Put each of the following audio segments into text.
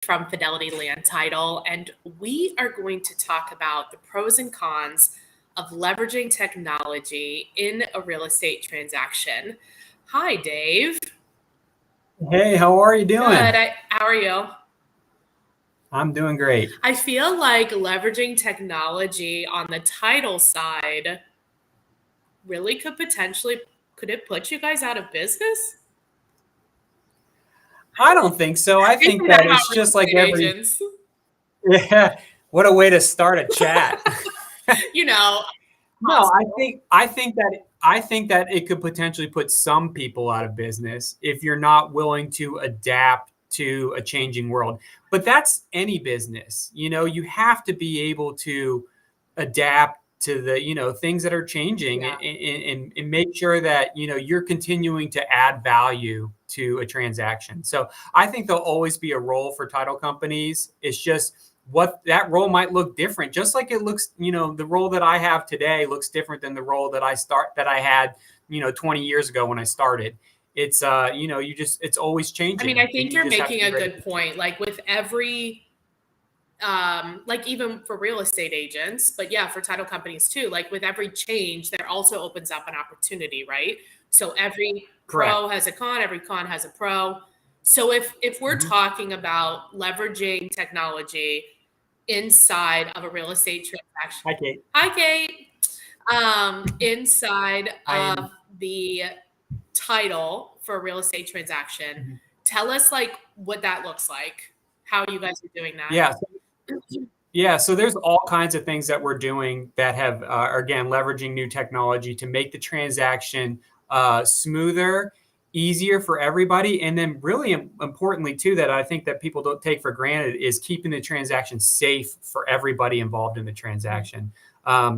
from Fidelity Land Title, and we are going to talk about the pros and cons of leveraging technology in a real estate transaction. Hi, Dave. Hey, how are you Good. doing? How are you? I'm doing great. I feel like leveraging technology on the title side really could it put you guys out of business? I don't think so. I They think say that that about it's real just like estate every, agents. yeah, what a way to start a chat. You know, No, I think that it could potentially put some people out of business if you're not willing to adapt to a changing world. But that's any business. You have to be able to adapt to the, things that are changing yeah. and make sure that, you're continuing to add value to a transaction. So I think there'll always be a role for title companies. It's just what that role might look different, just like it looks, the role that I have today looks different than the role that I had 20 years ago when I started. It's it's always I mean, changing I and think you you're just have to making be a ready. good point. Like with every, like even for real estate agents, but yeah, for title companies too. Like with every change, there also opens up an opportunity, right? So every Correct. pro has a con, every con has a pro. So if we're Hmm. talking about leveraging technology inside of a real estate transaction, Hi, Kate. hi Kate, inside I of the title for a real estate transaction. Mhm. Tell us like what that looks like, how you guys are doing that. Yeah. Yeah, so there's all kinds of things that we're doing that have, are, again, leveraging new technology to make the transaction smoother, easier for everybody, and then really importantly too, that I think that people don't take for granted is keeping the transaction safe for everybody involved in the transaction.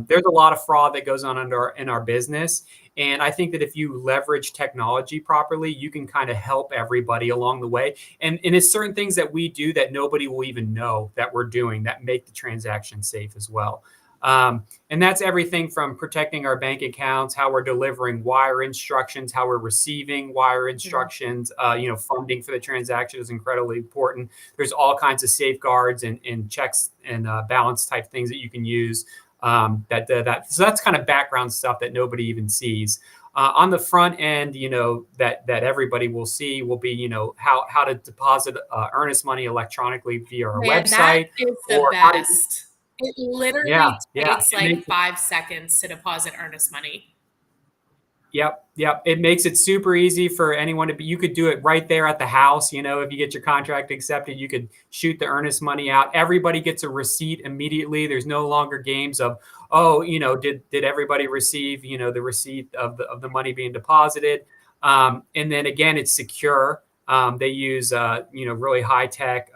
There's a lot of fraud that goes on in our business, and I think that if you leverage technology properly, you can kind of help everybody along the way. And it's certain things that we do that nobody will even know that we're doing that make the transaction safe as well. And that's everything from protecting our bank accounts, how we're delivering wire instructions, how we're receiving wire Mhm. instructions. Funding for the transaction is incredibly important. There's all kinds of safeguards and checks and balance type things that you can use. So that's kind of background stuff that nobody even sees. On the front end, that everybody will see will be, how to deposit earnest money electronically via our Man, that website, is the or how to, best. It literally yeah, takes it like makes 5 seconds to deposit earnest money. Yep. It makes it super easy for anyone to be. You could do it right there at the house. If you get your contract accepted, you could shoot the earnest money out. Everybody gets a receipt immediately. There's no longer games of, oh, did everybody receive, the receipt of the money being deposited? And then again, it's secure. They use, really high tech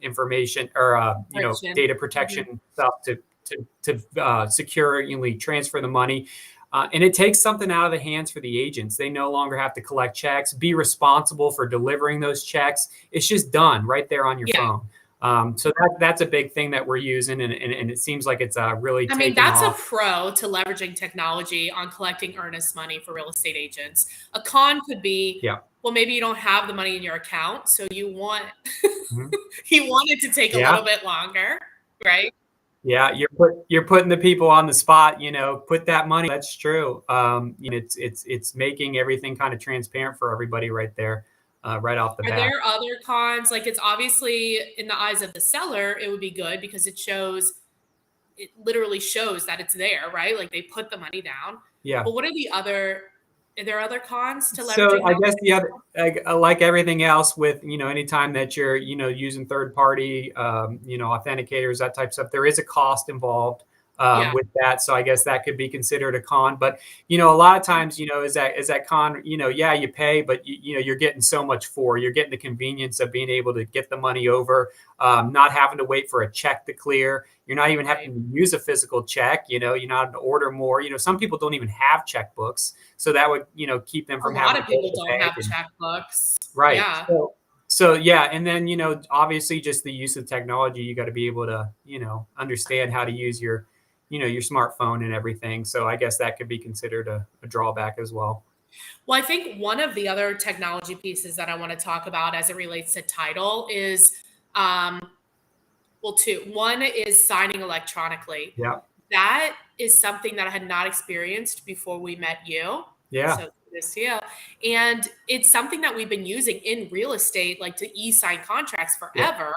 information or, Encryption. data Mhm. protection stuff to securely transfer the money. And it takes something out of the hands for the agents. They no longer have to collect checks, be responsible for delivering those checks. It's just done right there on your Yeah. phone. So that's a big thing that we're using, and it seems like it's really I mean, taken that's a off. pro to leveraging technology on collecting earnest money for real estate agents. A con could be, Yeah. well, maybe you don't have the money in your account, so you want Mhm. you want it to take a Yeah. little bit longer, right? Yeah, you're putting the people on the spot. Put that money. That's true. It's making everything kind of transparent for everybody right there, right off the Are bat. there other cons? Like it's obviously in the eyes of the seller, it would be good because it literally shows that it's there, right? Like they put the money down. Yeah. But are there other cons to So leveraging I that? guess the other, like everything else with, anytime that you're, using third party, authenticators, that type of stuff, there is a cost involved Yeah. with that. So I guess that could be considered a con. But, a lot of times, is that con, yeah, you pay, but you're getting so much you're getting the convenience of being able to get the money over, not having to wait for a check to clear. You're not even Right. having to use a physical check. You're not having to order more. Some people don't even have checkbooks, so that would, keep them A from lot having of to go people to the don't bank. have And checkbooks. right. Yeah. So yeah, and then, obviously just the use of technology, you got to be able to, understand how to use your smartphone and everything. So I guess that could be considered a drawback as well. Well, I think one of the other technology pieces that I want to talk about as it relates to title is Well, two. One is signing electronically. Yeah. That is something that I had not experienced before we met you. Yeah. So this year. And it's something that we've been using in real estate, like to e-sign contracts Yeah. forever.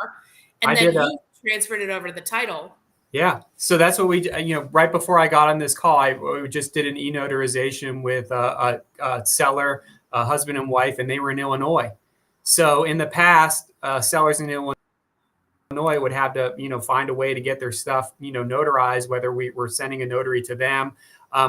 I And then did. you transferred it over to the title. Yeah. So that's what we, right before I got on this call, we just did an e-notarization with a seller, a husband and wife, and they were in Illinois. So in the past, sellers in Illinois would have to, find a way to get their stuff, notarized, whether we were sending a notary to them.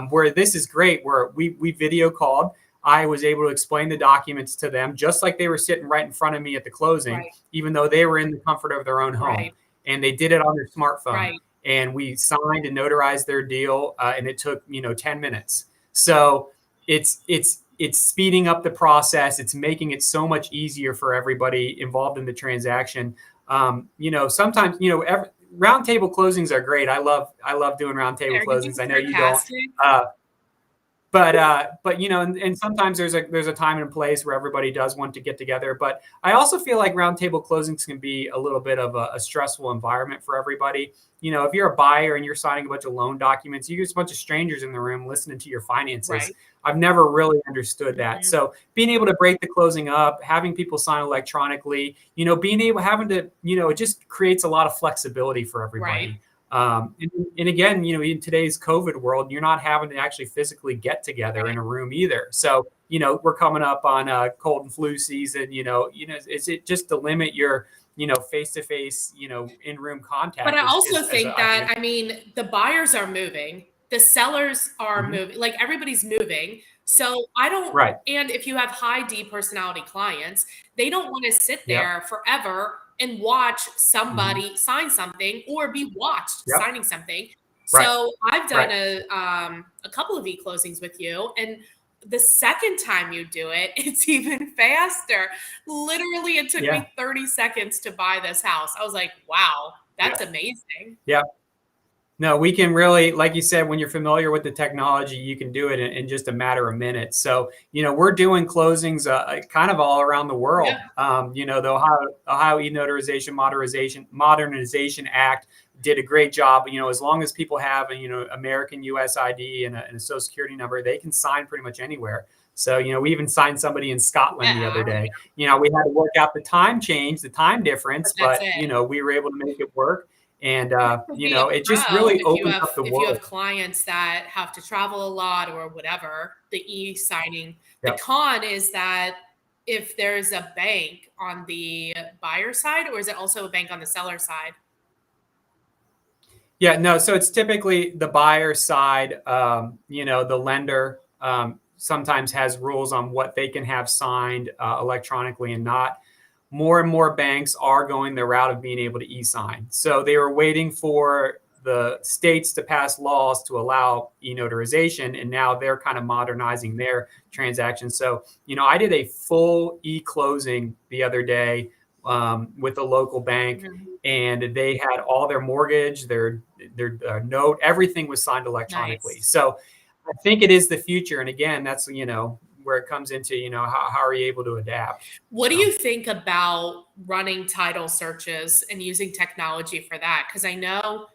Where this is great, where we video called. I was able to explain the documents to them just like they were sitting right in front of me at the closing, Right. even though they were in the comfort of their own home. Right. And they did it on their smartphone. Right. And we signed and notarized their deal, and it took 10 minutes. So it's speeding up the process. It's making it so much easier for everybody involved in the transaction. Sometimes roundtable closings are great. I love doing roundtable closings. I know you don't. But and sometimes there's a time and place where everybody does want to get together. But I also feel like roundtable closings can be a little bit of a stressful environment for everybody. If you're a buyer and you're signing a bunch of loan documents, you get a bunch of strangers in the room listening to your finances. Right. I've never really understood that. Mm-hmm. So being able to break the closing up, having people sign electronically, having to, it just creates a lot of flexibility for everybody. Right. And again, in today's COVID world, you're not having to actually physically get together in a room either. So, we're coming up on cold and flu season, is it just to limit your, face-to-face, in-room contact? But I also think that, the buyers are moving, the sellers are moving, like everybody's moving. So I don't, right. And if you have high D personality clients, they don't want to sit there forever and watch somebody sign something or be watched signing something. So I've done a couple of e-closings with you, and the second time you do it, it's even faster. Literally, it took me 30 seconds to buy this house. I was like, wow, that's amazing. Yeah. No, we can really, like you said, when you're familiar with the technology, you can do it in just a matter of minutes. So, we're doing closings kind of all around the world. The Ohio E-Notarization Modernization Act did a great job. As long as people have American US ID and a social security number, they can sign pretty much anywhere. So, we even signed somebody in Scotland the other day. We had to work out the time difference, but we were able to make it work. And, it just really opens up the world. If you have clients that have to travel a lot or whatever, the e-signing, the con is that if there's a bank on the buyer side, or is it also a bank on the seller side? Yeah, no. So it's typically the buyer side. The lender sometimes has rules on what they can have signed electronically and not. More and more banks are going the route of being able to e-sign. So they were waiting for the states to pass laws to allow e-notarization, and now they're kind of modernizing their transactions. So, I did a full e-closing the other day with a local bank, and they had all their mortgage, their note, everything was signed electronically. Nice. So I think it is the future. And again, that's, where it comes into, how are you able to adapt? What do you think about running title searches and using technology for that? Because I know,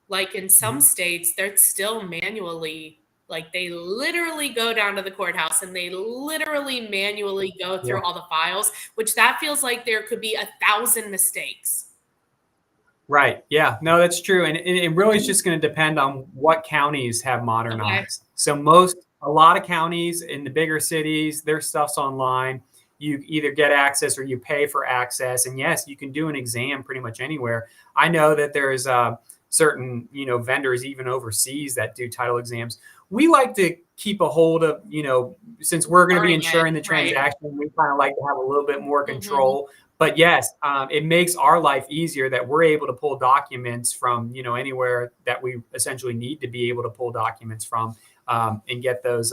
like in some states, they're still manually, like they literally go down to the courthouse and they literally manually go through all the files, which that feels like there could be 1,000 mistakes. Right. Yeah. No, that's true. And it really is just going to depend on what counties have modernized. So a lot of counties in the bigger cities, their stuff's online. You either get access or you pay for access. And yes, you can do an exam pretty much anywhere. I know that there's certain, vendors even overseas that do title exams. We like to keep a hold of, since we're going to be insuring the transaction, we kind of like to have a little bit more control. But yes, it makes our life easier that we're able to pull documents from, anywhere that we essentially need to be able to pull documents from and get those,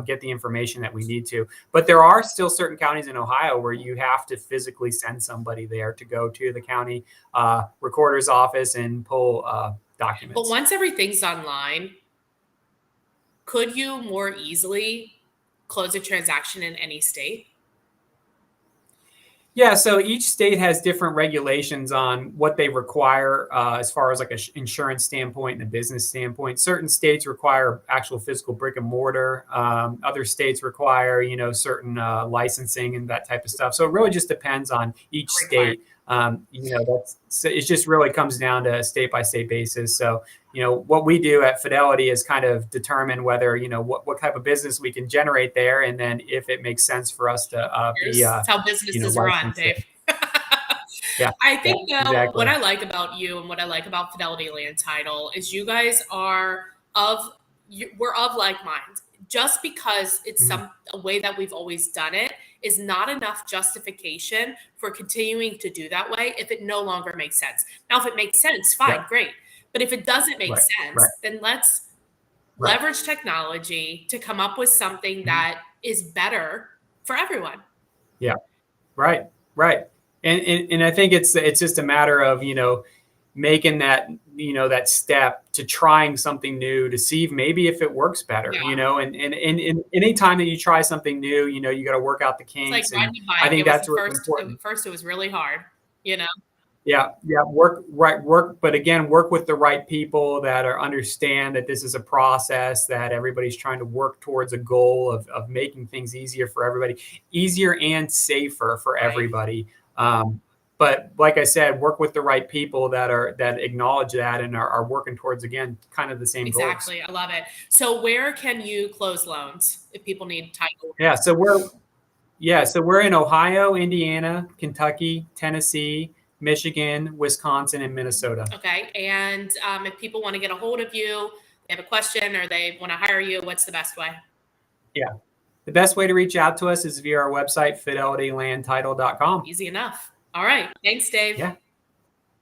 get the information that we need to. But there are still certain counties in Ohio where you have to physically send somebody there to go to the county recorder's office and pull documents. But once everything's online, could you more easily close a transaction in any state? Yeah, so each state has different regulations on what they require as far as like an insurance standpoint and a business standpoint. Certain states require actual physical brick and mortar. Other states require, certain licensing and that type of stuff. So it really just depends on each Required. state. It just really comes down to a state by state basis. So what we do at Fidelity is kind of determine whether what type of business we can generate there, and then if it makes sense for us to be That's how businesses run, licensed. Dave. Yeah, I yeah, think though, what exactly. I like about you and what I like about Fidelity Land Title is you guys are of we're of like minds. Just because it's Mhm. a way that we've always done it is not enough justification for continuing to do that way if it no longer makes sense. Now, if it makes sense, fine, Yep. great. But if it doesn't make Right. Right. sense, then let's Right. leverage technology to come up with something Mhm. that is better for everyone. Yeah. Right. Right. And I think it's just a matter of making that step to trying something new to see maybe if it works better. Yeah. And any time that you try something new, you got to work out the It's like kinks, and riding a I bike. think It was that's the what's first. important. At first, it was really hard. You know. Yeah, yeah, work, but again, work with the right people that understand that this is a process, that everybody's trying to work towards a goal of making things easier for everybody, easier and safer for Right. everybody. But like I said, work with the right people that acknowledge that and are working towards, again, kind of the same goals. Exactly. I love it. So, where can you close loans if people need title? Yeah, so we're in Ohio, Indiana, Kentucky, Tennessee, Michigan, Wisconsin, and Minnesota. Okay. And if people want to get a hold of you, they have a question, or they want to hire you, what's the best way? Yeah. The best way to reach out to us is via our website, fidelitylandtitle.com. Easy enough. All right. Thanks, Dave. Yeah.